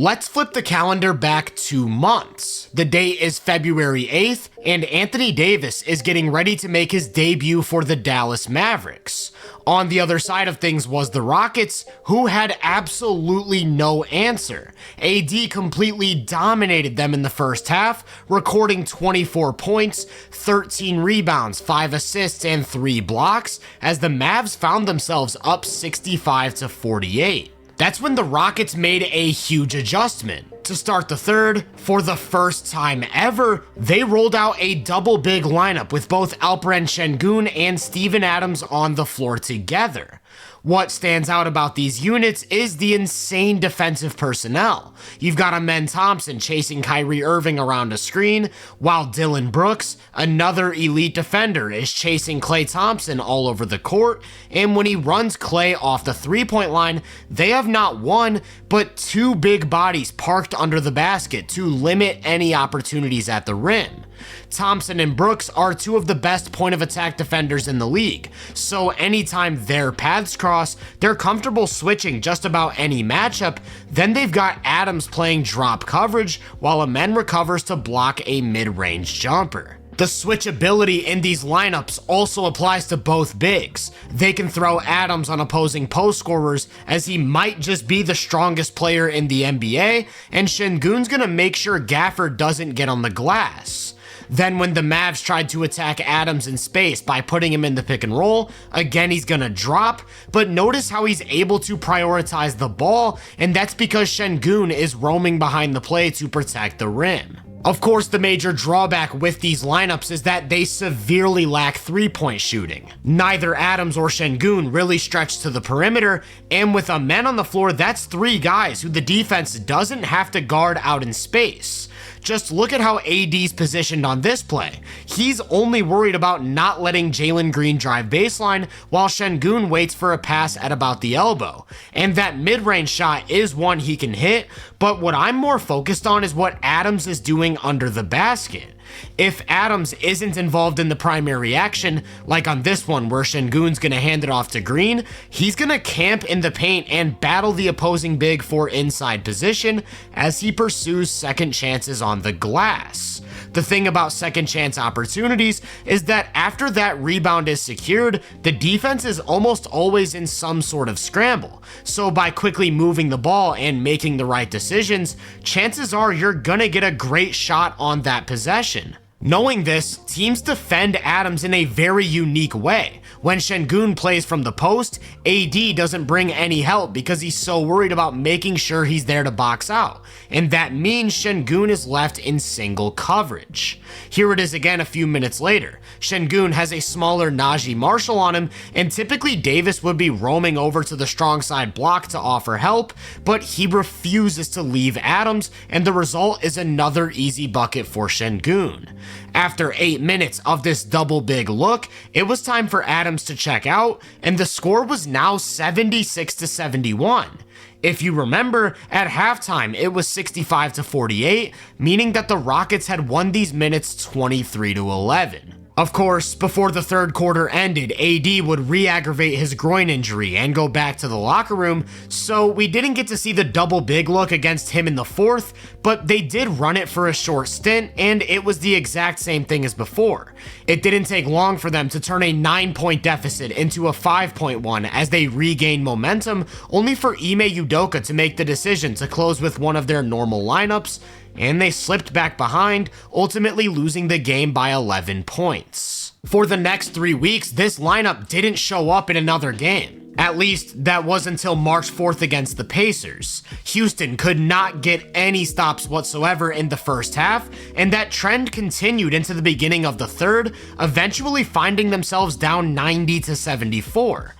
Let's flip the calendar back 2 months. The date is February 8th, and Anthony Davis is getting ready to make his debut for the Dallas Mavericks. On the other side of things was the Rockets, who had absolutely no answer. AD completely dominated them in the first half, recording 24 points, 13 rebounds, 5 assists, and 3 blocks, as the Mavs found themselves up 65-48. That's when the Rockets made a huge adjustment. To start the third, for the first time ever, they rolled out a double big lineup with both Alperen Sengun and Steven Adams on the floor together. What stands out about these units is the insane defensive personnel. You've got Amen Thompson chasing Kyrie Irving around a screen, while Dylan Brooks, another elite defender, is chasing Klay Thompson all over the court, and when he runs Klay off the three-point line, they have not one, but 2 big bodies parked under the basket to limit any opportunities at the rim. Thompson and Brooks are 2 of the best point of attack defenders in the league, so anytime their paths cross, they're comfortable switching just about any matchup. Then they've got Adams playing drop coverage while Amen recovers to block a mid-range jumper. The switchability in these lineups also applies to both bigs. They can throw Adams on opposing post scorers, as he might just be the strongest player in the NBA, and Sengun's gonna make sure Gafford doesn't get on the glass. Then when the Mavs tried to attack Adams in space by putting him in the pick and roll, again he's gonna drop, but notice how he's able to prioritize the ball, and that's because Sengun is roaming behind the play to protect the rim. Of course, the major drawback with these lineups is that they severely lack three-point shooting. Neither Adams or Sengun really stretch to the perimeter, and with Amen on the floor, that's 3 guys who the defense doesn't have to guard out in space. Just look at how AD's positioned on this play. He's only worried about not letting Jalen Green drive baseline, while Sengun waits for a pass at about the elbow. And that mid-range shot is one he can hit, but what I'm more focused on is what Adams is doing under the basket. If Adams isn't involved in the primary action, like on this one where Sengun's gonna hand it off to Green, he's gonna camp in the paint and battle the opposing big for inside position as he pursues second chances on the glass. The thing about second chance opportunities is that after that rebound is secured, the defense is almost always in some sort of scramble. So by quickly moving the ball and making the right decisions, chances are you're gonna get a great shot on that possession. Knowing this, teams defend Adams in a very unique way. When Sengun plays from the post, AD doesn't bring any help because he's so worried about making sure he's there to box out, and that means Sengun is left in single coverage. Here it is again a few minutes later. Sengun has a smaller Najee Marshall on him, and typically Davis would be roaming over to the strong side block to offer help, but he refuses to leave Adams, and the result is another easy bucket for Sengun. After 8 minutes of this double big look, it was time for Adams to check out, and the score was now 76-71. If you remember, at halftime it was 65-48, meaning that the Rockets had won these minutes 23-11. Of course, before the third quarter ended, AD would re-aggravate his groin injury and go back to the locker room, so we didn't get to see the double big look against him in the fourth, but they did run it for a short stint, and it was the exact same thing as before. It didn't take long for them to turn a 9-point deficit into a 5-point one as they regained momentum, only for Ime Udoka to make the decision to close with one of their normal lineups, and they slipped back behind, ultimately losing the game by 11 points. For the next 3 weeks, this lineup didn't show up in another game. At least, that was until March 4th against the Pacers. Houston could not get any stops whatsoever in the first half, and that trend continued into the beginning of the third, eventually finding themselves down 90-74.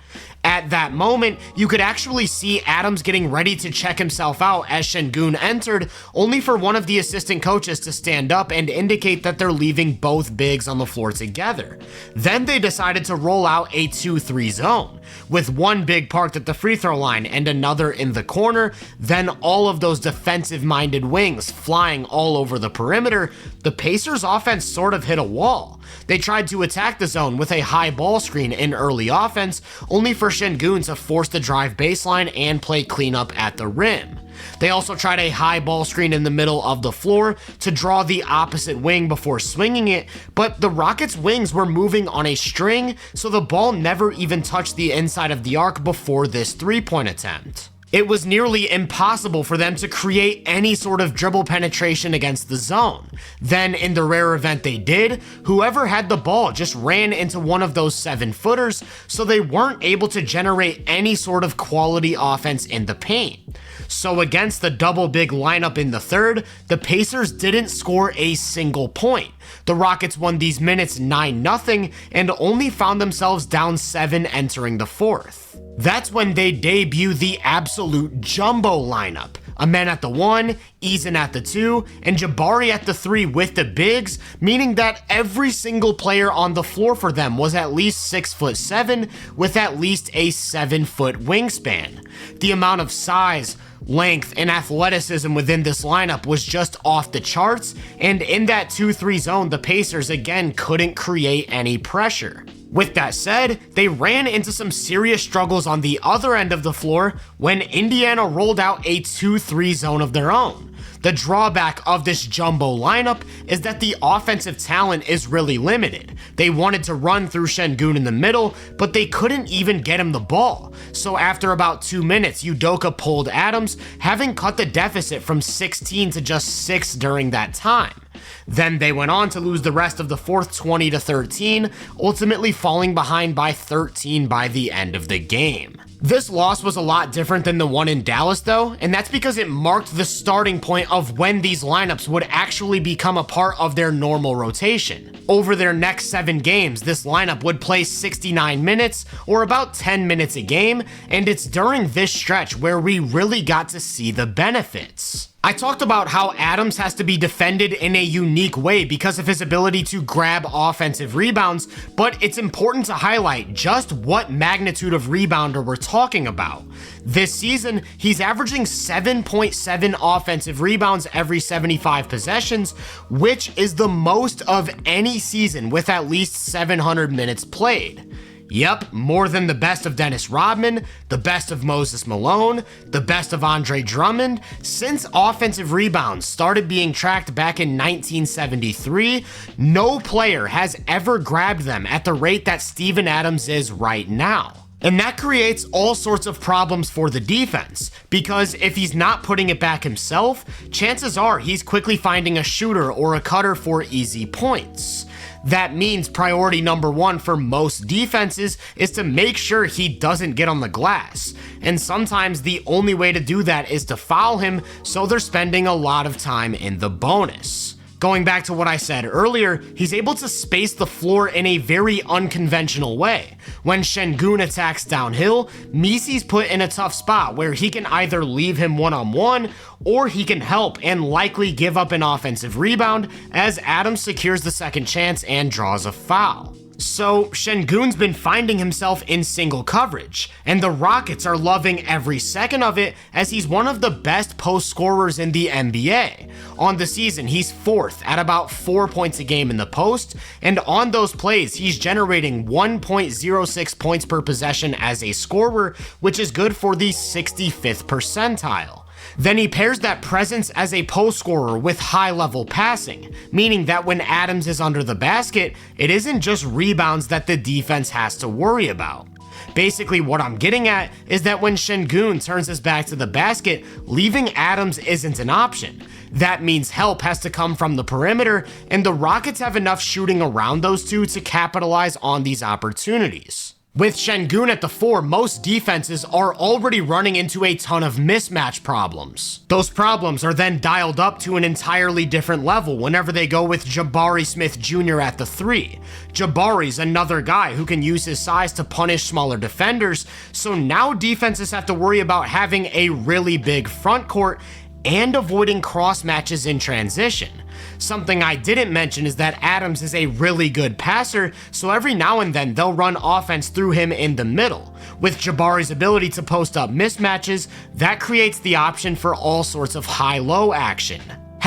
At that moment, you could actually see Adams getting ready to check himself out as Sengun entered, only for one of the assistant coaches to stand up and indicate that they're leaving both bigs on the floor together. Then they decided to roll out a 2-3 zone, with one big parked at the free throw line and another in the corner, then all of those defensive-minded wings flying all over the perimeter. The Pacers' offense sort of hit a wall. They tried to attack the zone with a high ball screen in early offense, only for Sengun to force the drive baseline and play cleanup at the rim. They also tried a high ball screen in the middle of the floor to draw the opposite wing before swinging it, but the Rockets' wings were moving on a string, so the ball never even touched the inside of the arc before this three-point attempt. It was nearly impossible for them to create any sort of dribble penetration against the zone. Then, in the rare event they did, whoever had the ball just ran into one of those 7-footers, so they weren't able to generate any sort of quality offense in the paint. So against the double big lineup in the third, the Pacers didn't score a single point. The Rockets won these minutes 9-0 and only found themselves down 7 entering the fourth. That's when they debut the absolute jumbo lineup. Amen at the 1, Eason at the 2, and Jabari at the 3 with the bigs, meaning that every single player on the floor for them was at least 6'7" with at least a 7-foot wingspan. The amount of size, length, and athleticism within this lineup was just off the charts, and in that 2-3 zone, the Pacers again couldn't create any pressure. With that said, they ran into some serious struggles on the other end of the floor when Indiana rolled out a 2-3 zone of their own. The drawback of this jumbo lineup is that the offensive talent is really limited. They wanted to run through Sengun in the middle, but they couldn't even get him the ball. So after about 2 minutes, Udoka pulled Adams, having cut the deficit from 16 to just 6 during that time. Then they went on to lose the rest of the fourth 20-13, ultimately falling behind by 13 by the end of the game. This loss was a lot different than the one in Dallas though, and that's because it marked the starting point of when these lineups would actually become a part of their normal rotation. Over their next 7 games, this lineup would play 69 minutes, or about 10 minutes a game, and it's during this stretch where we really got to see the benefits. I talked about how Adams has to be defended in a unique way because of his ability to grab offensive rebounds, but it's important to highlight just what magnitude of rebounder we're talking about. This season, he's averaging 7.7 offensive rebounds every 75 possessions, which is the most of any season with at least 700 minutes played. Yep, more than the best of Dennis Rodman, the best of Moses Malone, the best of Andre Drummond. Since offensive rebounds started being tracked back in 1973, no player has ever grabbed them at the rate that Steven Adams is right now. And that creates all sorts of problems for the defense, because if he's not putting it back himself, chances are he's quickly finding a shooter or a cutter for easy points. That means priority number 1 for most defenses is to make sure he doesn't get on the glass. And sometimes the only way to do that is to foul him, so they're spending a lot of time in the bonus. Going back to what I said earlier, he's able to space the floor in a very unconventional way. When Sengun attacks downhill, Misi's put in a tough spot where he can either leave him one-on-one or he can help and likely give up an offensive rebound as Adams secures the second chance and draws a foul. So Sengun's been finding himself in single coverage, and the Rockets are loving every second of it as he's one of the best post scorers in the NBA. On the season, he's 4th at about 4 points a game in the post, and on those plays, he's generating 1.06 points per possession as a scorer, which is good for the 65th percentile. Then he pairs that presence as a post scorer with high-level passing, meaning that when Adams is under the basket, it isn't just rebounds that the defense has to worry about. Basically, what I'm getting at is that when Sengun turns his back to the basket, leaving Adams isn't an option. That means help has to come from the perimeter, and the Rockets have enough shooting around those two to capitalize on these opportunities. With Sengun at the 4, most defenses are already running into a ton of mismatch problems. Those problems are then dialed up to an entirely different level whenever they go with Jabari Smith Jr. at the 3. Jabari's another guy who can use his size to punish smaller defenders, so now defenses have to worry about having a really big front court and avoiding cross matches in transition. Something I didn't mention is that Adams is a really good passer, so every now and then they'll run offense through him in the middle. With Jabari's ability to post up mismatches, that creates the option for all sorts of high-low action.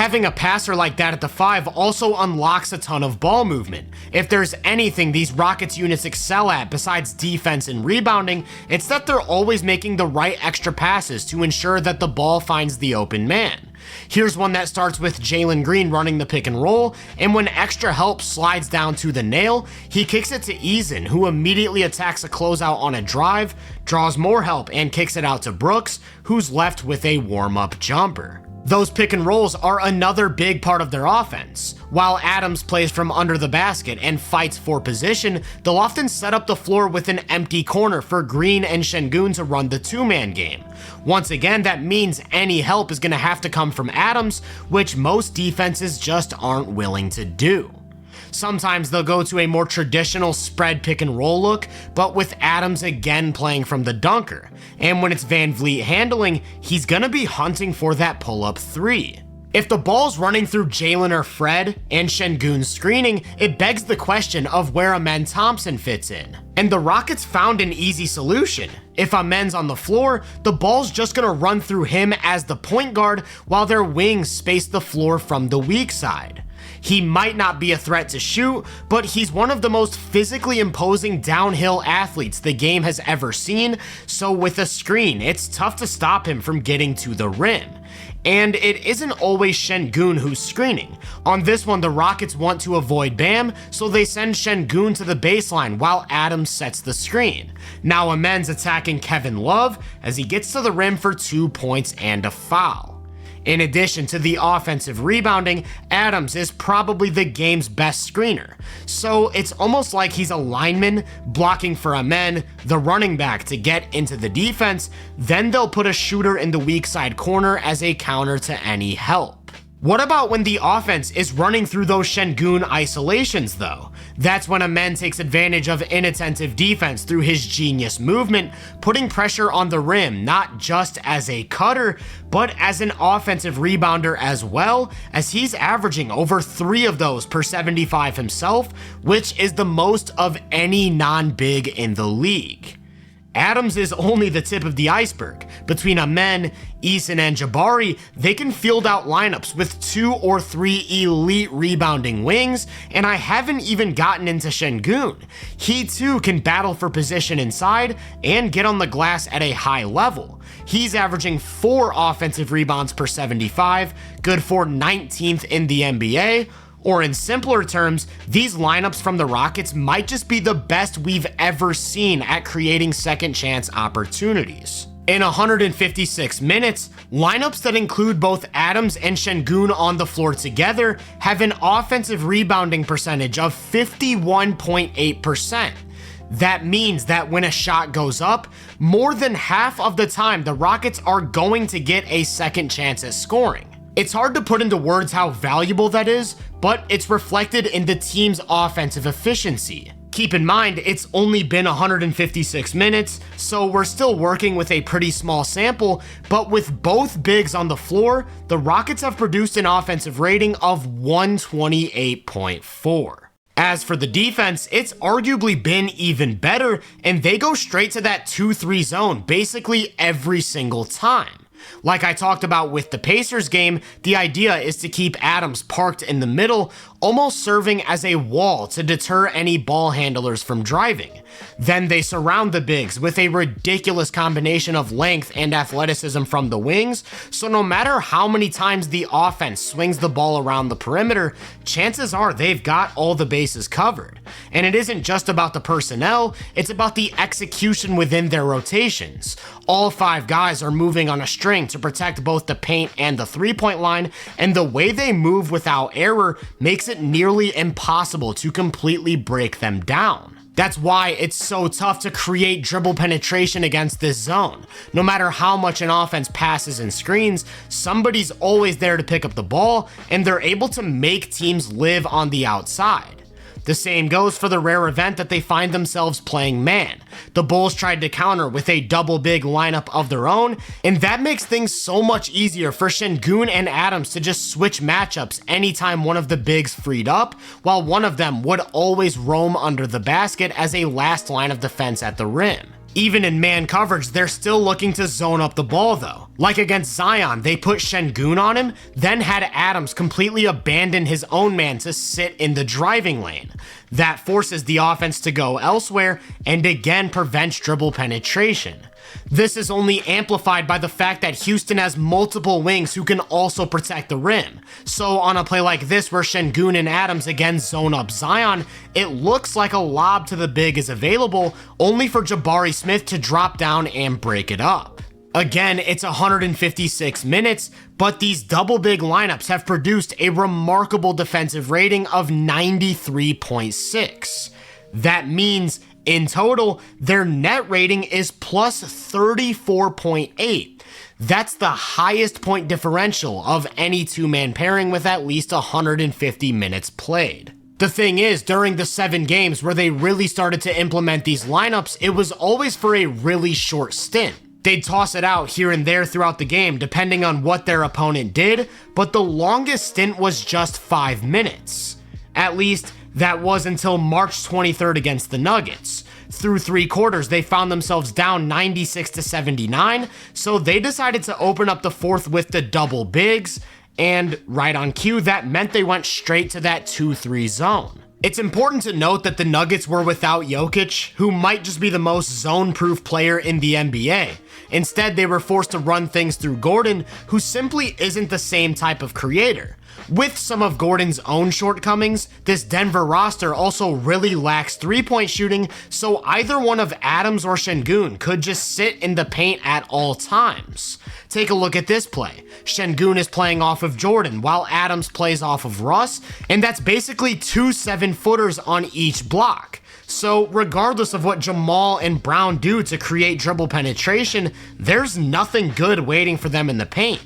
Having a passer like that at the 5 also unlocks a ton of ball movement. If there's anything these Rockets units excel at besides defense and rebounding, it's that they're always making the right extra passes to ensure that the ball finds the open man. Here's one that starts with Jalen Green running the pick and roll, and when extra help slides down to the nail, he kicks it to Eason, who immediately attacks a closeout on a drive, draws more help, and kicks it out to Brooks, who's left with a warm-up jumper. Those pick and rolls are another big part of their offense. While Adams plays from under the basket and fights for position, they'll often set up the floor with an empty corner for Green and Sengun to run the two-man game. Once again, that means any help is going to have to come from Adams, which most defenses just aren't willing to do. Sometimes they'll go to a more traditional spread pick and roll look, but with Adams again playing from the dunker. And when it's Van Vliet handling, he's gonna be hunting for that pull-up 3. If the ball's running through Jalen or Fred and Sengun's screening, it begs the question of where Amen Thompson fits in. And the Rockets found an easy solution. If Amen's on the floor, the ball's just gonna run through him as the point guard while their wings space the floor from the weak side. He might not be a threat to shoot, but he's one of the most physically imposing downhill athletes the game has ever seen, so with a screen, it's tough to stop him from getting to the rim. And it isn't always Sengun who's screening. On this one, the Rockets want to avoid Bam, so they send Sengun to the baseline while Adams sets the screen. Now Amen's attacking Kevin Love as he gets to the rim for 2 points and a foul. In addition to the offensive rebounding, Adams is probably the game's best screener. So it's almost like he's a lineman blocking for Amen, the running back, to get into the defense, then they'll put a shooter in the weak side corner as a counter to any help. What about when the offense is running through those Sengun isolations though? That's when Amen takes advantage of inattentive defense through his genius movement, putting pressure on the rim not just as a cutter, but as an offensive rebounder as well, as he's averaging over 3 of those per 75 himself, which is the most of any non-big in the league. Adams is only the tip of the iceberg. Between Amen, Eason, and Jabari, they can field out lineups with 2 or 3 elite rebounding wings, and I haven't even gotten into Sengun. He too can battle for position inside and get on the glass at a high level. He's averaging 4 offensive rebounds per 75, good for 19th in the NBA. Or in simpler terms, these lineups from the Rockets might just be the best we've ever seen at creating second chance opportunities. In 156 minutes, lineups that include both Adams and Sengun on the floor together have an offensive rebounding percentage of 51.8%. That means that when a shot goes up, more than half of the time the Rockets are going to get a second chance at scoring. It's hard to put into words how valuable that is, but it's reflected in the team's offensive efficiency. Keep in mind, it's only been 156 minutes, so we're still working with a pretty small sample, but with both bigs on the floor, the Rockets have produced an offensive rating of 128.4. As for the defense, it's arguably been even better, and they go straight to that 2-3 zone basically every single time. Like I talked about with the Pacers game, the idea is to keep Adams parked in the middle, almost serving as a wall to deter any ball handlers from driving. Then they surround the bigs with a ridiculous combination of length and athleticism from the wings, so no matter how many times the offense swings the ball around the perimeter, chances are they've got all the bases covered. And it isn't just about the personnel, it's about the execution within their rotations. All 5 guys are moving on a string to protect both the paint and the three-point line, and the way they move without error makes it nearly impossible to completely break them down. That's why it's so tough to create dribble penetration against this zone. No matter how much an offense passes and screens, somebody's always there to pick up the ball, and they're able to make teams live on the outside. The same goes for the rare event that they find themselves playing man. The Bulls tried to counter with a double big lineup of their own, and that makes things so much easier for Sengun and Adams to just switch matchups anytime one of the bigs freed up, while one of them would always roam under the basket as a last line of defense at the rim. Even in man coverage, they're still looking to zone up the ball though. Like against Zion, they put Sengun on him, then had Adams completely abandon his own man to sit in the driving lane. That forces the offense to go elsewhere and again prevents dribble penetration. This is only amplified by the fact that Houston has multiple wings who can also protect the rim. So on a play like this where Sengun and Adams again zone up Zion, it looks like a lob to the big is available, only for Jabari Smith to drop down and break it up. Again, it's 156 minutes, but these double big lineups have produced a remarkable defensive rating of 93.6. That means in total, their net rating is plus 34.8. That's the highest point differential of any two-man pairing with at least 150 minutes played. The thing is, during the 7 games where they really started to implement these lineups, it was always for a really short stint. They'd toss it out here and there throughout the game depending on what their opponent did, but the longest stint was just 5 minutes. At least, that was until March 23rd against the Nuggets. Through 3 quarters, they found themselves down 96-79, so they decided to open up the 4th with the double bigs, and right on cue, that meant they went straight to that 2-3 zone. It's important to note that the Nuggets were without Jokic, who might just be the most zone-proof player in the NBA. Instead, they were forced to run things through Gordon, who simply isn't the same type of creator. With some of Gordon's own shortcomings, this Denver roster also really lacks three-point shooting, so either one of Adams or Sengun could just sit in the paint at all times. Take a look at this play. Sengun is playing off of Jordan, while Adams plays off of Russ, and that's basically 2 7-footers on each block. So regardless of what Jamal and Brown do to create dribble penetration, there's nothing good waiting for them in the paint.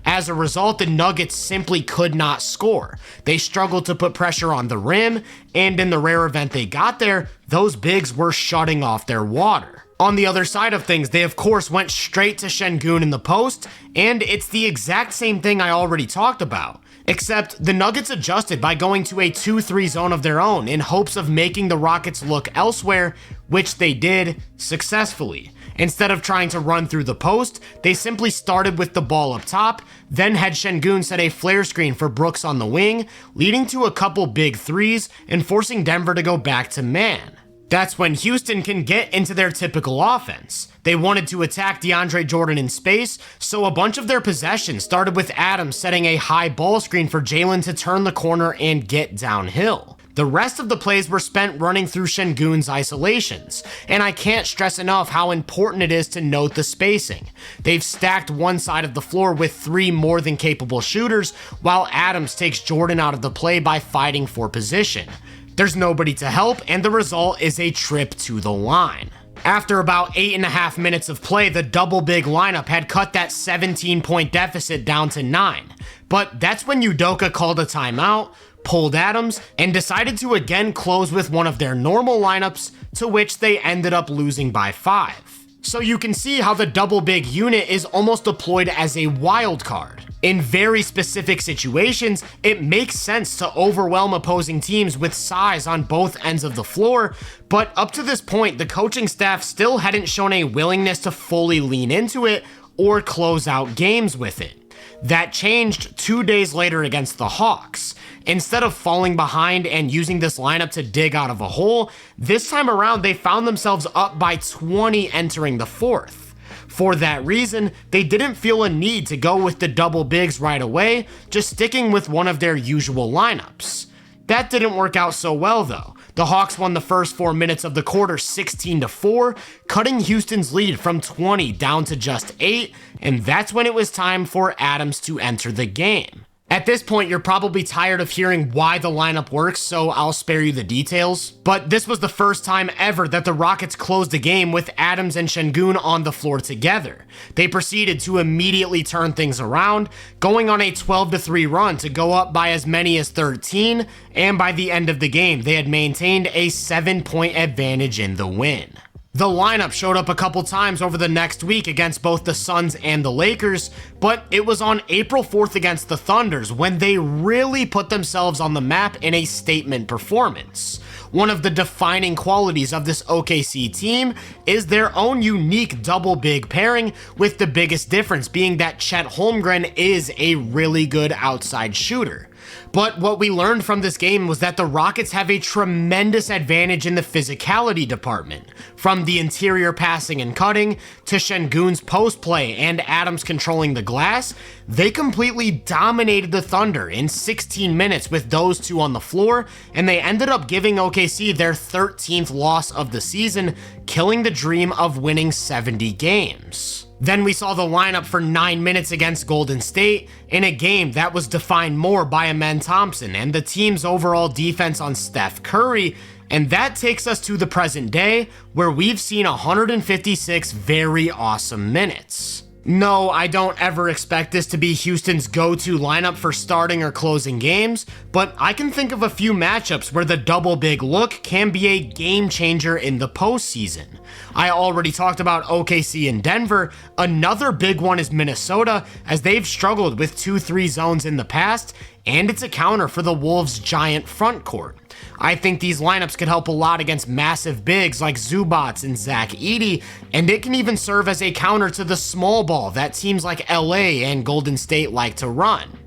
As a result, the Nuggets simply could not score. They struggled to put pressure on the rim, and in the rare event they got there, those bigs were shutting off their water. On the other side of things, they of course went straight to Sengun in the post, and it's the exact same thing I already talked about. Except the Nuggets adjusted by going to a 2-3 zone of their own in hopes of making the Rockets look elsewhere, which they did successfully. Instead of trying to run through the post, they simply started with the ball up top, then had Sengun set a flare screen for Brooks on the wing, leading to a couple big threes and forcing Denver to go back to man. That's when Houston can get into their typical offense. They wanted to attack DeAndre Jordan in space, so a bunch of their possessions started with Adams setting a high ball screen for Jalen to turn the corner and get downhill. The rest of the plays were spent running through Sengun's isolations, and I can't stress enough how important it is to note the spacing. They've stacked one side of the floor with 3 more than capable shooters, while Adams takes Jordan out of the play by fighting for position. There's nobody to help, and the result is a trip to the line. After about 8.5 minutes of play, the double big lineup had cut that 17-point deficit down to 9. But that's when Udoka called a timeout, pulled Adams, and decided to again close with one of their normal lineups, to which they ended up losing by 5. So you can see how the double big unit is almost deployed as a wild card. In very specific situations, it makes sense to overwhelm opposing teams with size on both ends of the floor, but up to this point, the coaching staff still hadn't shown a willingness to fully lean into it or close out games with it. That changed 2 days later against the Hawks. Instead of falling behind and using this lineup to dig out of a hole, this time around they found themselves up by 20 entering the 4th. For that reason, they didn't feel a need to go with the double bigs right away, just sticking with one of their usual lineups. That didn't work out so well though. The Hawks won the first 4 minutes of the quarter 16-4, cutting Houston's lead from 20 down to just 8, and that's when it was time for Adams to enter the game. At this point, you're probably tired of hearing why the lineup works, so I'll spare you the details. But this was the first time ever that the Rockets closed a game with Adams and Sengun on the floor together. They proceeded to immediately turn things around, going on a 12-3 run to go up by as many as 13, and by the end of the game, they had maintained a 7-point advantage in the win. The lineup showed up a couple times over the next week against both the Suns and the Lakers, but it was on April 4th against the Thunders when they really put themselves on the map in a statement performance. One of the defining qualities of this OKC team is their own unique double big pairing, with the biggest difference being that Chet Holmgren is a really good outside shooter. But what we learned from this game was that the Rockets have a tremendous advantage in the physicality department. From the interior passing and cutting, to Sengun's post play and Adams controlling the glass, they completely dominated the Thunder in 16 minutes with those two on the floor, and they ended up giving OKC their 13th loss of the season, killing the dream of winning 70 games. Then we saw the lineup for 9 minutes against Golden State in a game that was defined more by Amen Thompson and the team's overall defense on Steph Curry, and that takes us to the present day where we've seen 156 very awesome minutes. No, I don't ever expect this to be Houston's go-to lineup for starting or closing games, but I can think of a few matchups where the double big look can be a game changer in the postseason. I already talked about OKC and Denver. Another big one is Minnesota, as they've struggled with 2-3 zones in the past, and it's a counter for the Wolves' giant front court. I think these lineups could help a lot against massive bigs like Zubats and Zach Edey, and it can even serve as a counter to the small ball that teams like LA and Golden State like to run.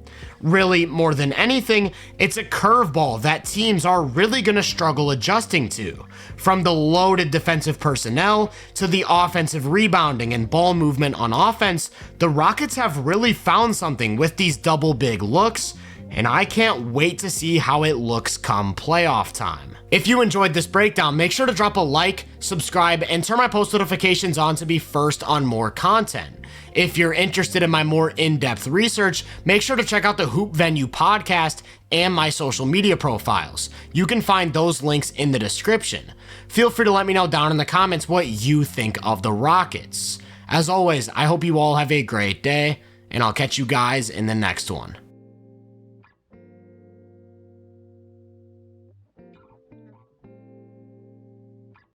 Really, more than anything, it's a curveball that teams are really going to struggle adjusting to. From the loaded defensive personnel to the offensive rebounding and ball movement on offense, the Rockets have really found something with these double big looks, and I can't wait to see how it looks come playoff time. If you enjoyed this breakdown, make sure to drop a like, subscribe, and turn my post notifications on to be first on more content. If you're interested in my more in-depth research, make sure to check out the Hoop Venue podcast and my social media profiles. You can find those links in the description. Feel free to let me know down in the comments what you think of the Rockets. As always, I hope you all have a great day, and I'll catch you guys in the next one.